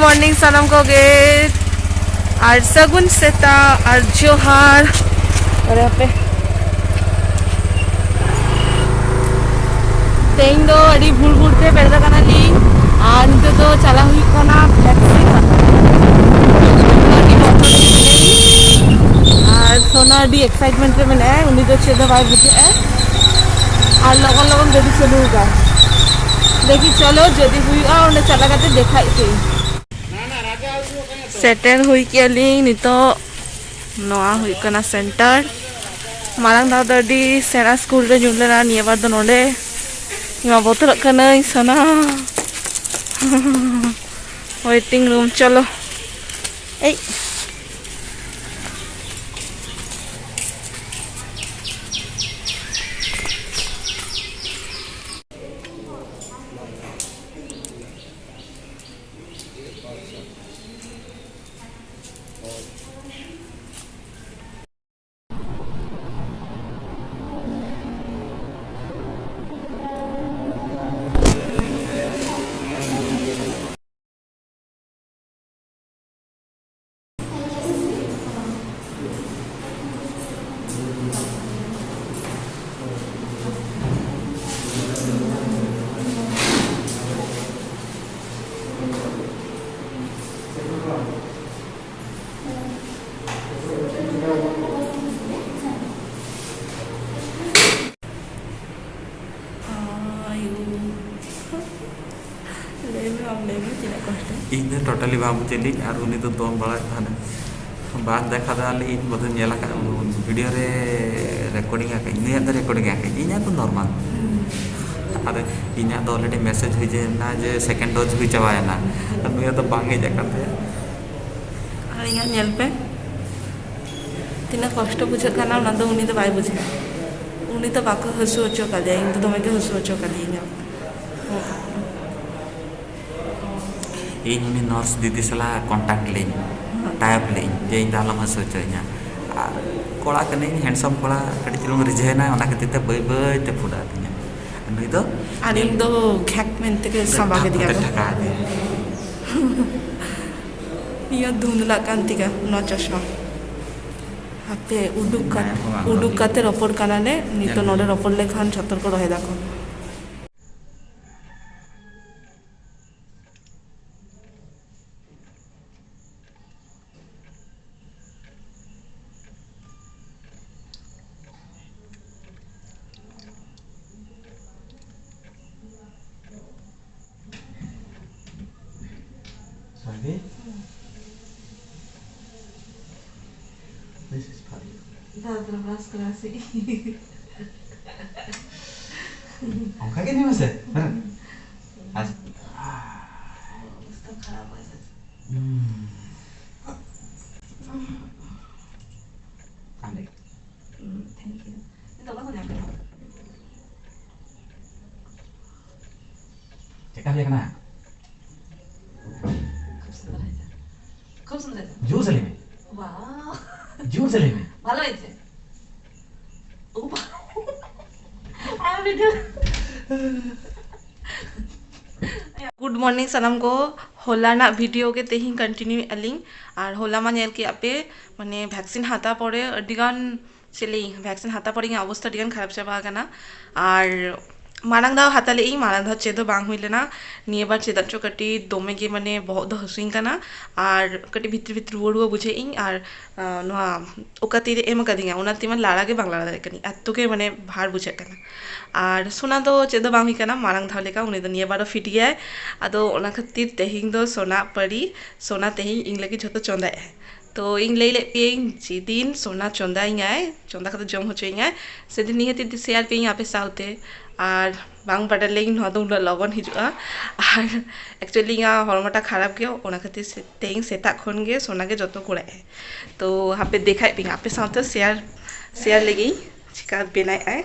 Morning सनम को gate और सगुन सेता और जोहार और यहाँ पे तेईन दो अड़ी भूल भूलते बेरदा कना ली और नितो तो चला हुई कना वैक्सीन और सोना अड़ी एक्साइटमेंट रे में है उन्हीं तो चेदा बाय बुझे है और लगन लगन देखी चलूगा देखी चलो जदि हुआ उन्हें चला करते देखा ही सेटेल हुई के लिए नितो नवा हुई कना सेंटर मारंग दाव दडी सेना स्कूल रे जुलना निया बार दो नोले इमा बोतल कना सना वेटिंग रूम चलो ए इन टोटली बाबूचेली और उनी तो दम बड़ा था बात देखा दाल इन बदल नेला का वीडियो रे रिकॉर्डिंग आके इन तो रिकॉर्डिंग आके इन तो नॉर्मल अरे इन तो ऑलरेडी मैसेज हुई जे ना जे सेकंड डोज हुई चबाया ना और नुया तो बांगे जाकते और इन नेल पे तीना कष्ट बुझे काना ना तो उनी तो बाय बुझे उनी तो बाको हसु ओचो काले इन तो दमे के हसु ओचो काले इन उनी नर्स दीदी सला कांटेक्ट लेन टाइप लेन जे इन दालम हसु चइना कोड़ा कने हैंडसम कोड़ा कटी चलुंग रिजेना ओना कते बय बय ते फुडा तिना नुई तो आणि दो घैक मेंते के संभागे दिया ठका दे ये धुंधला कांति का न चश्मा हाथे उडुक काते रपोर कानाने नितो नोडे रपोर लेखान सतर्क रहे देखो Sorry? This is funny. दा terbatas kerasi. Angka gini mas ya? As. Ustaz kharab है सच. Andai. Thank you. ये तो बात नहीं है. Cekap ya kena. खूब सुंदर है. जोर से लेने. वाह. जोर से लेने. ভালো হয়েছে. ও আমি गुड मॉर्निंग सनम को होला ना वीडियो के तेही कंटिन्यू अलिंग और होला मा नेल के आपे माने वैक्सीन हाता पड़े अडिगान चले वैक्सीन हाता पड़े अवस्था अडिगान खराब चाबा गाना और मारंग दाव हाताले मारंग दाव चेदो बांग हुई लेना निये बार चेदा चो कटी दोमे के माने बहुत हसुइंग काना और कटी भितर भितर रुआ रुआ बुझे इंग और नोहा ओका तीरे एम कदिंगा उना तिमान लाड़ा के बांग लाड़ा कनी अत्तो के माने भार बुझे काना और सोना तो चेदो बांग हुई काना मारंग दाव लेका उनी तो निये बार फिट गया आदो ओना खातिर तेहिंग दो सोना पड़ी सोना तेहिंग इंग लगी झोतो चोंदा है तो इन ले जेदिन सोना चंदा चंदा खाते जम होचोइंगाय सेदिन निहती शेयर पे यहाँ पे साउते और बांग बाडर लेकिन दो लगन हिजुआ और एक्चुअली यहाँ हरमटा खराब गया ओना खातिर तेहिंग सेता खन गे सोना के जतो कोड़ा है तो हापे देखाय पे आपे साउते शेयर लेगी चिका बेनाय आय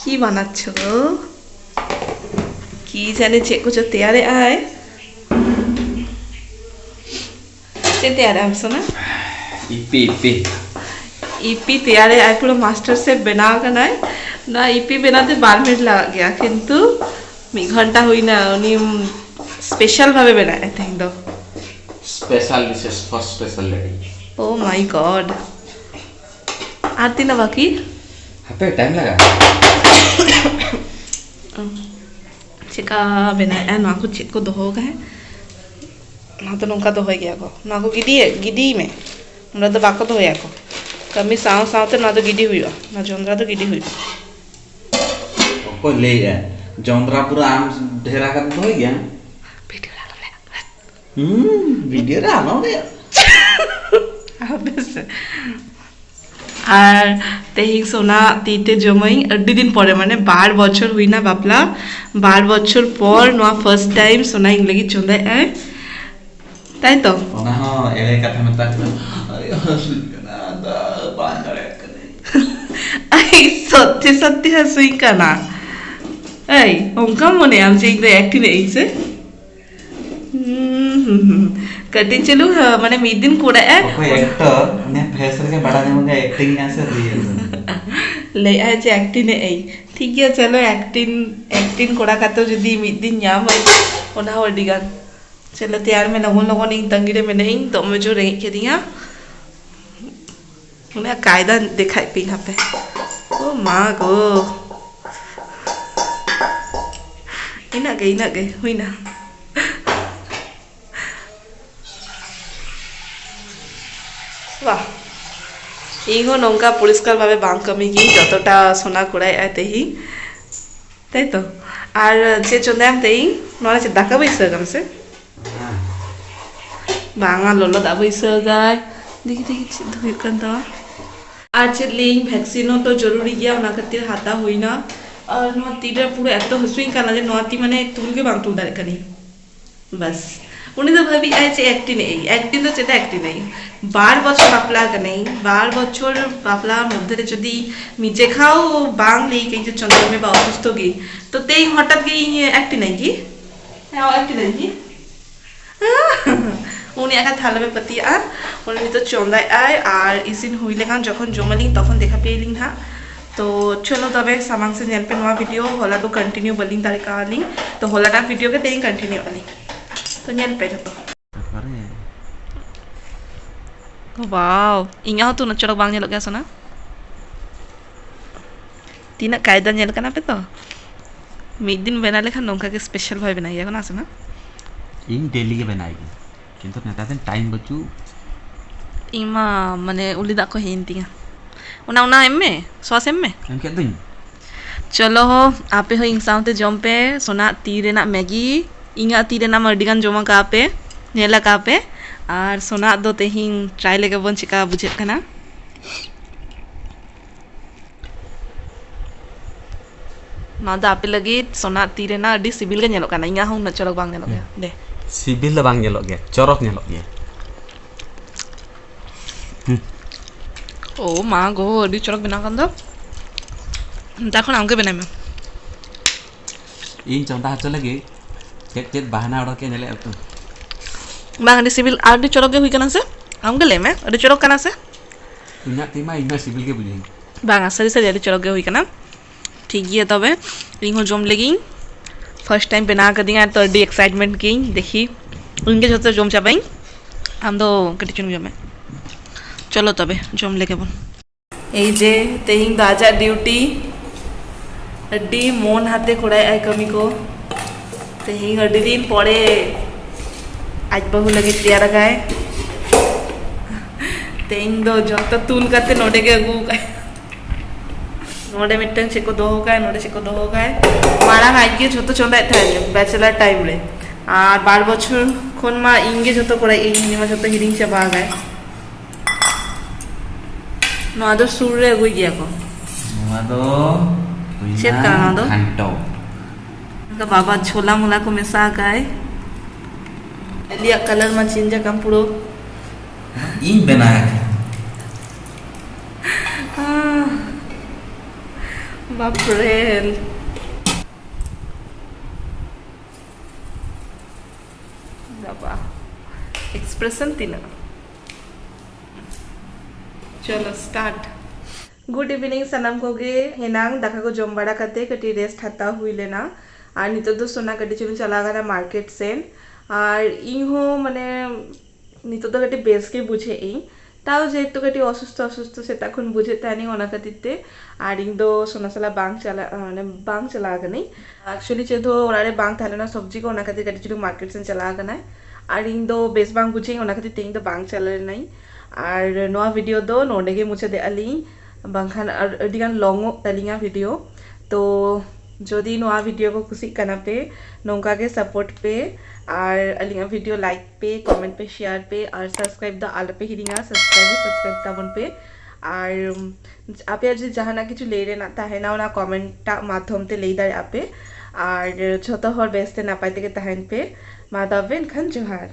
কি বানাচ্ছ কি জানে চেক করছো তেয়ারে আয় তে তেয়ারে আমছো না ইপি ইপি ईपी तैयार है पूरा मास्टर से बना करना है ना ईपी बनाते 12 मिनट लगा गया किंतु 1 घंटा हुई ना उन्हीं स्पेशल भावे बनाए थे दो special dishes for special lady oh my God आती ना बाकी हापे टाइम लगा चिका बनाया ना को चेक को दोहो गए ना तो नौका दोहो गया को ना को गिडी में हमरा तो बाको दोहो को कमी साव सावते ना तो गिडी हुई ना जोंद्रा तो गिडी हुई को ले है जोंद्रा पूरा आम ढेरा कर दोहो गया वीडियो डालो ले वीडियो डालो दे अबे से আর তেহিং সোনা তিতে জমাই আড্ডি দিন পরে মানে 12 বছর হই না বাপলা 12 বছর পর নোয়া ফার্স্ট টাইম সোনা ইংলেগি চন্দায় আয় তাই তো ওনা হ এলে কথা মত আরে হাসুই না দা বান্দারে করে আই সত্যি সত্যি হাসুই কানা এই অঙ্কা মনে আম যে ইংরে অ্যাক্টিং এইছে कटिंग चलू माने मिद दिन कोड़ा है कोई एक्टर ने फेस रे बड़ा ने मगे एक्टिंग ना से रियल ले आ जे एक्टिंग ए ठीक है चलो एक्टिंग कोड़ा का तो जदी मिद दिन याम ओना वडिगान चलो तैयार में लगन लगन इन तंगीरे में नहीं तो मैं जो रही के दिया उन्हें कायदा दिखाई पे यहाँ पे ओ माँ गो इना गई हुई ना वाह इहो नौका परिष्कार भावे बांग कमी की जतटा सोना कुड़ाई आए तेही ताई तो और जे चंदाम तेही नोरा से दाका बैस गम से बांगा लोलो दा बैस गाय देखी धुई कंदा आज लेइंग वैक्सीनो तो जरूरी गया ओना खातिर हाता होइना और नो तीरे पूरा एतो हसुइंग काना जे नोती माने तुलगे बांग तुल दारे कनी बस उन्हें तो भाभी ऐसे एक्टिंग तो चेता एक्टिंग नहीं 12 বছর বাপলা नहीं 12 বছর বাপলা মধ্যে যদি মিজে খাও বাং নেই কই যে চন্দ্রমে বা অসুস্থ গই তো তেই হঠাৎ গই एक्टिंग नहीं की हां एक्टिंग नहीं की উনি একা থালাবে পতি আর উনি তো চন্দায় আয় আর ইসিন হইলে খান যখন জমালিং তখন দেখা পেলিং হা तो चलो तबे सामांग से नेल पे नवा वीडियो होला तो कंटिन्यू बलिंग तारे कालिंग तो होला ना वीडियो के तेई कंटिन्यू वाली तो नेल पे तो वाव इኛ तो नचड़क बांग नेलक गया सोना तीना कायदा नेल कना पे तो मिद दिन बना लेखा नोंका के स्पेशल भाई बनाई है ना सोना इन डेली के बनाएगी किंतु नेता दिन टाइम बचू इमा माने उलिदा को हिंतिया उना एम्मे सॉस एम्मे एम के दिन चलो हो आपे हो इंसाउते जम पे सोना तीरे ना मैगी इंगा तीरे ना मर्डिगान जमा का पे नेला का पे और सोना दो तेहिं ट्राई लेके बन चिका बुझे कना ना दा आपे लगी सोना तीरे ना अडी सिबिल के नेलो कना इंगा हूं न चरक बांग नेलो गया दे सिबिल ला बांग नेलो गया चरक नेलो गया ओ माँ गो अडी चरक बना kan do तखन आमके बनाई में इन चंदा हाथ लगे चेक बहाना उड़ा के नेले अब बांग अडी सिबिल अडी चरक के हुई कना से आमके ले में अडी चरक कना से इना तीमा इना सिबिल के बुझे बांग सरी से अडी चरक के हुई कना ठीक है तबे रिंग जम लगी फर्स्ट टाइम बना कर दिया तो अडी एक्साइटमेंट की देखी उनके जो जम चापाई हम तो कटिचुन जमे चलो तबे जम लेके बोल এই যে তেহিং দাজা ডিউটি अड्डी मोन हाथे खुड़ाई आय कमी को तेहिं अड्डी दिन पड़े आज बहु लगे तैयार गाय तेहिं दो जत तुल करते नोडे के अगू गाय नोडे मिट्टन चेको दो गाय नोडे चेको दो गाय मारा आज के छोटो चंदा था बैचलर टाइम रे और 12 বছর खन मा इंगे छोटो कोड़ाई इन मा छोटो हिरिंग चाबा गाय नोआ दो सुर रे अगुई गया को नोआ दो चेक करना दो घंटो का बाबा छोला मोला को मिसा गाय लिया कलर में चेंज कम पुरो इन बनाया बाप रे बाबा एक्सप्रेशन तीना चलो स्टार्ट। गुड इवनिंग सनम को गे हेनांग दाका को जम बड़ा करते कटी रेस्ट हाता हुई लेना और नितो दो सोना कटी चुन चला गया मार्केट सेन और इहो माने नितो दो कटी बेस के बुझे इन ताओ जेहेतु कटी असुस्थ सेटा खुन बुझे तानी ओना कटिते और इन दो सोना सला बांग चला गनी एक्चुअली चेदो ओरारे बांग थाले ना सब्जी को ओना कटी कटी चुन मार्केट सेन चला गना और इन दो बेस बांग बुझे ओना कटी तें दो बांग चला नहीं और नोआ वीडियो दो नोडे के मुझे दे अली बांखान अडिगान लॉन्गो तलिंगा वीडियो तो जदि नोआ वीडियो को कुछ कना पे नौका के सपोर्ट पे और अलिंगा वीडियो लाइक पे कमेंट पे शेयर पे और सब्सक्राइब द आल पे हिरिंगा सब्सक्राइब ताबन पे और आपे आज जहाना किछु लेरे ना ताहेना ओना कमेंट माध्यम ते लेई दारे आपे और छोटो हर बेस्ते ना पाइते के ताहेन पे मा दाबेन खान जोहार।